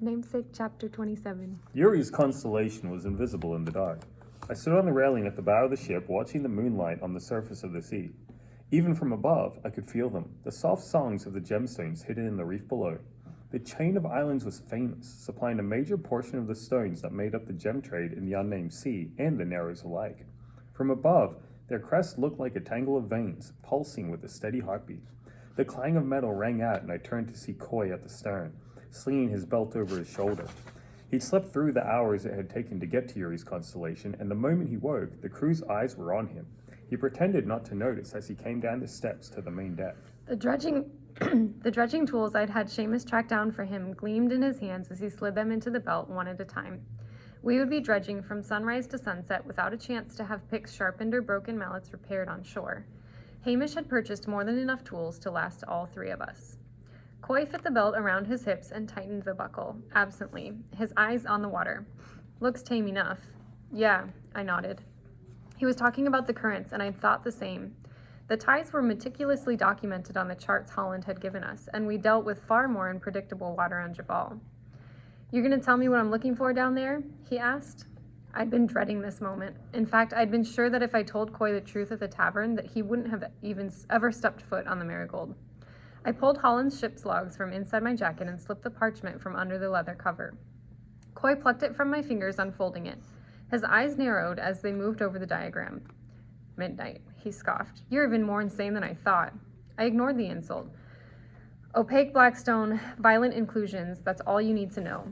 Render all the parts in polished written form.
Namesake Chapter 27. Yuri's constellation was invisible in the dark. I stood on the railing at the bow of the ship, watching the moonlight on the surface of the sea. Even from above, I could feel them, the soft songs of the gemstones hidden in the reef below. The chain of islands was famous, supplying a major portion of the stones that made up the gem trade in the unnamed sea and the Narrows alike. From above, their crests looked like a tangle of veins, pulsing with a steady heartbeat. The clang of metal rang out, and I turned to see Koi at the stern, slinging his belt over his shoulder. He'd slept through the hours it had taken to get to Yuri's constellation, and the moment he woke, the crew's eyes were on him. He pretended not to notice as he came down the steps to the main deck. The dredging tools I'd had Seamus track down for him gleamed in his hands as he slid them into the belt one at a time. We would be dredging from sunrise to sunset without a chance to have picks sharpened or broken mallets repaired on shore. Hamish had purchased more than enough tools to last all three of us. Koi fit the belt around his hips and tightened the buckle, absently, his eyes on the water. Looks tame enough. Yeah, I nodded. He was talking about the currents, and I'd thought the same. The tides were meticulously documented on the charts Holland had given us, and we dealt with far more unpredictable water on Jabal. "You're going to tell me what I'm looking for down there?" he asked. I'd been dreading this moment. In fact, I'd been sure that if I told Koi the truth at the tavern, that he wouldn't have even ever stepped foot on the Marigold. I pulled Holland's ship's logs from inside my jacket and slipped the parchment from under the leather cover. Koi plucked it from my fingers, unfolding it. His eyes narrowed as they moved over the diagram. "Midnight," he scoffed. "You're even more insane than I thought." I ignored the insult. "Opaque blackstone, violent inclusions, that's all you need to know."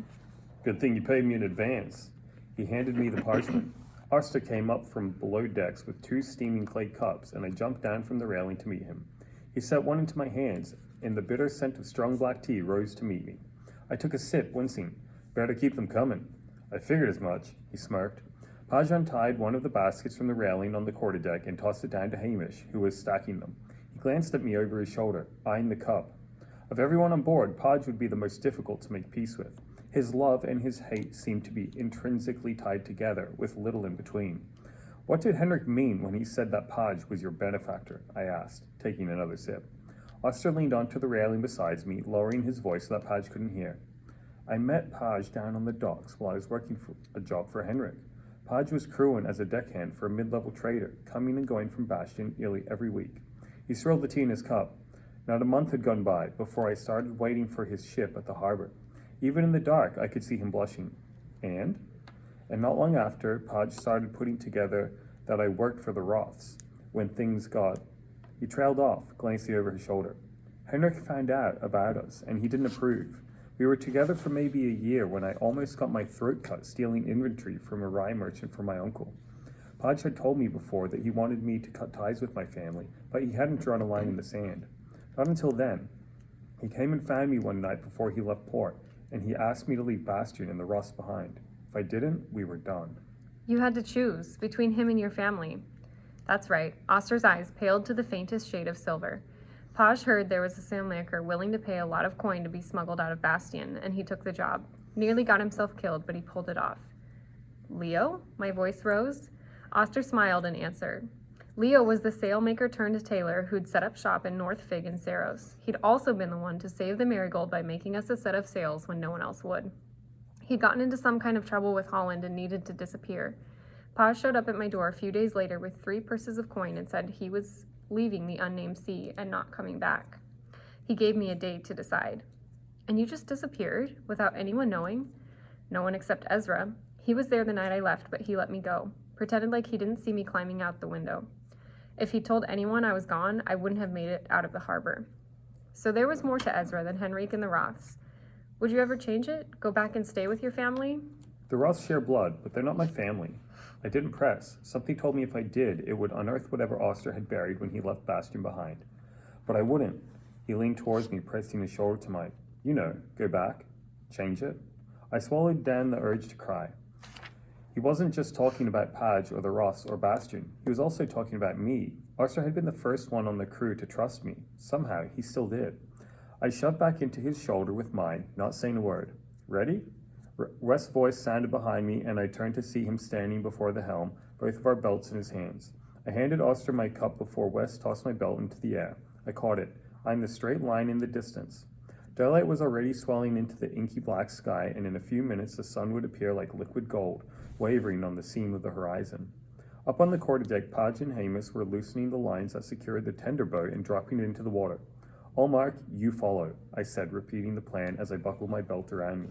Good thing you paid me in advance. He handed me the parchment. Arster came up from below decks with 2 steaming clay cups, and I jumped down from the railing to meet him. He set one into my hands, and the bitter scent of strong black tea rose to meet me. I took a sip, wincing. "Better keep them coming." "I figured as much," he smirked. Paj untied one of the baskets from the railing on the quarterdeck and tossed it down to Hamish, who was stacking them. He glanced at me over his shoulder, eyeing the cup. Of everyone on board, Paj would be the most difficult to make peace with. His love and his hate seemed to be intrinsically tied together, with little in between. "What did Henrik mean when he said that Paj was your benefactor?" I asked, taking another sip. Oster leaned onto the railing beside me, lowering his voice so that Paj couldn't hear. "I met Paj down on the docks while I was working for a job for Henrik. Paj was crewing as a deckhand for a mid-level trader, coming and going from Bastion nearly every week. He swirled the tea in his cup. Not a month had gone by before I started waiting for his ship at the harbor. Even in the dark, I could see him blushing. And not long after, Paj started putting together that I worked for the Roths, when things got..." He trailed off, glancing over his shoulder. "Henrik found out about us, and he didn't approve. We were together for maybe a year when I almost got my throat cut stealing inventory from a rye merchant for my uncle. Paj had told me before that he wanted me to cut ties with my family, but he hadn't drawn a line in the sand. Not until then. He came and found me one night before he left port, and he asked me to leave Bastion and the Roths behind. If I didn't, we were done." You had to choose between him and your family. That's right. Oster's eyes paled to the faintest shade of silver. Paj heard there was a sailmaker willing to pay a lot of coin to be smuggled out of Bastion, and he took the job. Nearly got himself killed, but he pulled it off. "Leo?" My voice rose. Oster smiled and answered. Leo was the sailmaker turned tailor who'd set up shop in North Fig and Saros. He'd also been the one to save the Marigold by making us a set of sails when no one else would. He'd gotten into some kind of trouble with Holland and needed to disappear. Paj showed up at my door a few days later with 3 purses of coin and said he was leaving the unnamed sea and not coming back. He gave me a day to decide. "And you just disappeared without anyone knowing?" "No one except Ezra. He was there the night I left, but he let me go. Pretended like he didn't see me climbing out the window. If he told anyone I was gone, I wouldn't have made it out of the harbor." So there was more to Ezra than Henrik and the Roths. "Would you ever change it? Go back and stay with your family?" "The Roths share blood, but they're not my family." I didn't press. Something told me if I did, it would unearth whatever Oster had buried when he left Bastion behind. But I wouldn't. He leaned towards me, pressing his shoulder to mine. "You know, go back. Change it." I swallowed down the urge to cry. He wasn't just talking about Paj or the Roths or Bastion. He was also talking about me. Oster had been the first one on the crew to trust me. Somehow, he still did. I shoved back into his shoulder with mine, not saying a word. "Ready?" West's voice sounded behind me, and I turned to see him standing before the helm, both of our belts in his hands. I handed Oster my cup before West tossed my belt into the air. I caught it, eyeing the straight line in the distance. Daylight was already swelling into the inky black sky, and in a few minutes the sun would appear like liquid gold, wavering on the seam of the horizon. Up on the quarterdeck, Podge and Hamus were loosening the lines that secured the tender boat and dropping it into the water. "I'll mark, you follow," I said, repeating the plan as I buckled my belt around me.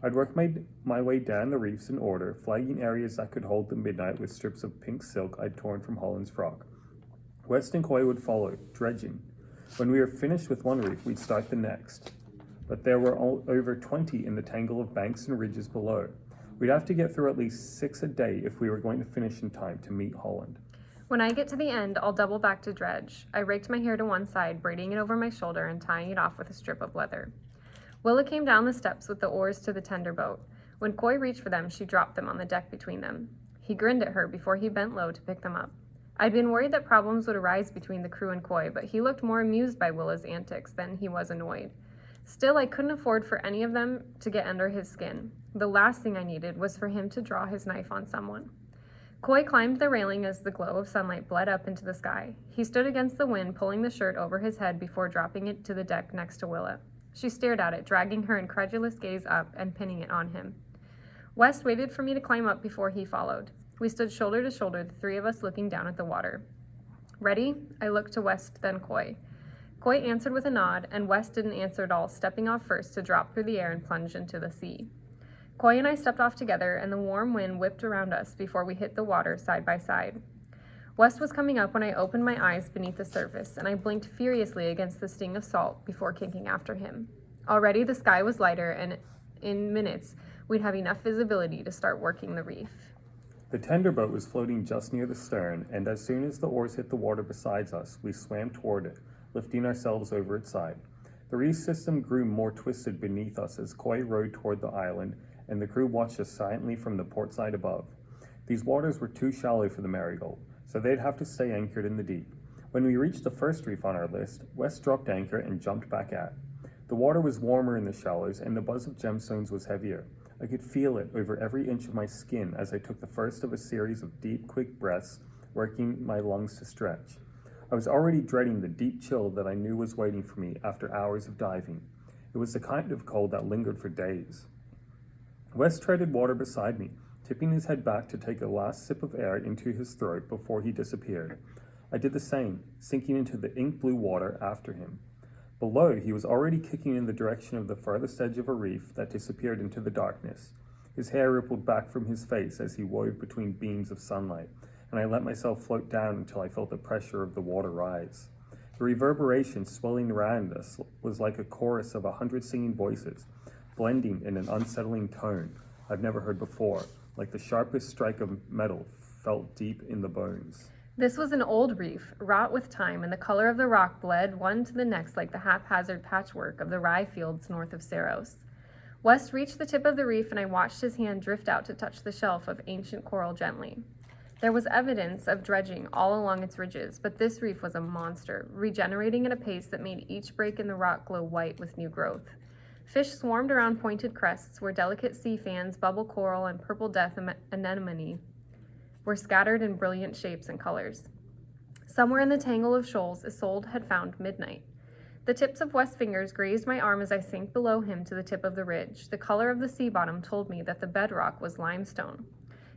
I'd work my way down the reefs in order, flagging areas that could hold the midnight with strips of pink silk I'd torn from Holland's frock. West and Coy would follow, dredging. When we were finished with one reef, we'd start the next. But there were over 20 in the tangle of banks and ridges below. We'd have to get through at least 6 a day if we were going to finish in time to meet Holland. When I get to the end, I'll double back to dredge. I raked my hair to one side, braiding it over my shoulder and tying it off with a strip of leather. Willa came down the steps with the oars to the tender boat. When Coy reached for them, she dropped them on the deck between them. He grinned at her before he bent low to pick them up. I'd been worried that problems would arise between the crew and Coy, but he looked more amused by Willa's antics than he was annoyed. Still, I couldn't afford for any of them to get under his skin. The last thing I needed was for him to draw his knife on someone. Coy climbed the railing as the glow of sunlight bled up into the sky. He stood against the wind, pulling the shirt over his head before dropping it to the deck next to Willa. She stared at it, dragging her incredulous gaze up and pinning it on him. West waited for me to climb up before he followed. We stood shoulder to shoulder, the three of us looking down at the water. "Ready?" I looked to West, then Coy. Coy answered with a nod, and West didn't answer at all, stepping off first to drop through the air and plunge into the sea. Coy and I stepped off together, and the warm wind whipped around us before we hit the water side by side. West was coming up when I opened my eyes beneath the surface, and I blinked furiously against the sting of salt before kicking after him. Already the sky was lighter, and in minutes we'd have enough visibility to start working the reef. The tender boat was floating just near the stern, and as soon as the oars hit the water beside us, we swam toward it, lifting ourselves over its side. The reef system grew more twisted beneath us as Coy rowed toward the island, and the crew watched us silently from the port side above. These waters were too shallow for the Marigold, so they'd have to stay anchored in the deep. When we reached the first reef on our list, West dropped anchor and jumped back at. The water was warmer in the shallows, and the buzz of gemstones was heavier. I could feel it over every inch of my skin as I took the first of a series of deep, quick breaths, working my lungs to stretch. I was already dreading the deep chill that I knew was waiting for me after hours of diving. It was the kind of cold that lingered for days. West treaded water beside me, tipping his head back to take a last sip of air into his throat before he disappeared. I did the same, sinking into the ink-blue water after him. Below, he was already kicking in the direction of the furthest edge of a reef that disappeared into the darkness. His hair rippled back from his face as he wove between beams of sunlight, and I let myself float down until I felt the pressure of the water rise. The reverberation swelling around us was like a chorus of 100 singing voices, blending in an unsettling tone I've never heard before, like the sharpest strike of metal felt deep in the bones. This was an old reef, wrought with time, and the color of the rock bled one to the next like the haphazard patchwork of the rye fields north of Saros. West reached the tip of the reef, and I watched his hand drift out to touch the shelf of ancient coral gently. There was evidence of dredging all along its ridges, but this reef was a monster, regenerating at a pace that made each break in the rock glow white with new growth. Fish swarmed around pointed crests where delicate sea fans, bubble coral, and purple death anemone were scattered in brilliant shapes and colors. Somewhere in the tangle of shoals, Isolde had found midnight. The tips of West's fingers grazed my arm as I sank below him to the tip of the ridge. The color of the sea bottom told me that the bedrock was limestone.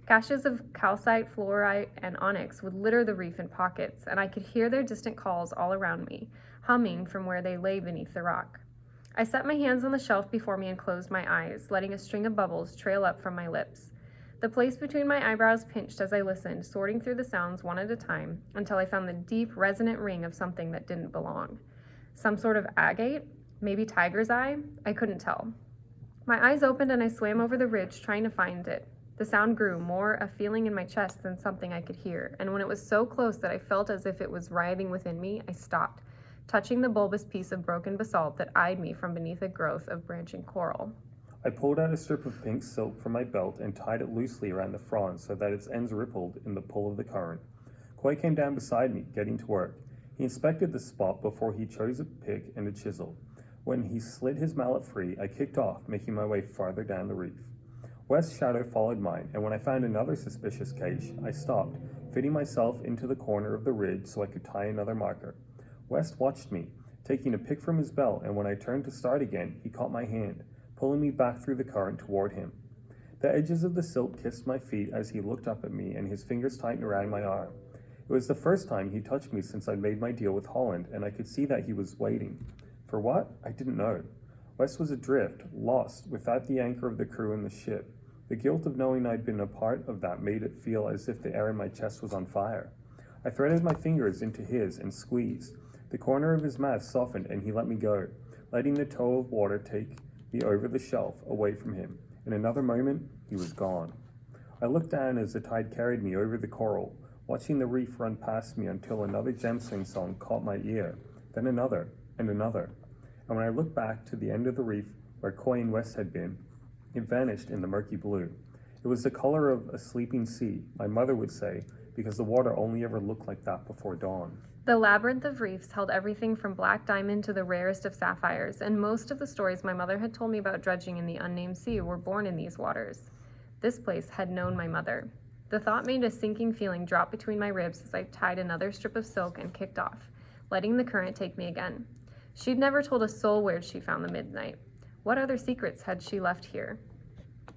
Caches of calcite, fluorite, and onyx would litter the reef in pockets, and I could hear their distant calls all around me, humming from where they lay beneath the rock. I set my hands on the shelf before me and closed my eyes, letting a string of bubbles trail up from my lips. The place between my eyebrows pinched as I listened, sorting through the sounds one at a time, until I found the deep, resonant ring of something that didn't belong. Some sort of agate? Maybe tiger's eye? I couldn't tell. My eyes opened and I swam over the ridge, trying to find it. The sound grew, more a feeling in my chest than something I could hear, and when it was so close that I felt as if it was writhing within me, I stopped, touching the bulbous piece of broken basalt that eyed me from beneath a growth of branching coral. I pulled out a strip of pink silk from my belt and tied it loosely around the frond so that its ends rippled in the pull of the current. Coy came down beside me, getting to work. He inspected the spot before he chose a pick and a chisel. When he slid his mallet free, I kicked off, making my way farther down the reef. West's shadow followed mine, and when I found another suspicious cache, I stopped, fitting myself into the corner of the ridge so I could tie another marker. West watched me, taking a pick from his belt, and when I turned to start again, he caught my hand, pulling me back through the current toward him. The edges of the silk kissed my feet as he looked up at me, and his fingers tightened around my arm. It was the first time he touched me since I'd made my deal with Holland, and I could see that he was waiting. For what? I didn't know. Wes was adrift, lost, without the anchor of the crew and the ship. The guilt of knowing I'd been a part of that made it feel as if the air in my chest was on fire. I threaded my fingers into his and squeezed. The corner of his mouth softened, and he let me go, letting the toe of water take me over the shelf, away from him. In another moment, he was gone. I looked down as the tide carried me over the coral, watching the reef run past me until another gemstone song caught my ear, then another, and another. And when I looked back to the end of the reef where Coy and West had been, it vanished in the murky blue. It was the color of a sleeping sea, my mother would say, because the water only ever looked like that before dawn. The labyrinth of reefs held everything from black diamond to the rarest of sapphires, and most of the stories my mother had told me about dredging in the unnamed sea were born in these waters. This place had known my mother. The thought made a sinking feeling drop between my ribs as I tied another strip of silk and kicked off, letting the current take me again. She'd never told a soul where she found the midnight. What other secrets had she left here?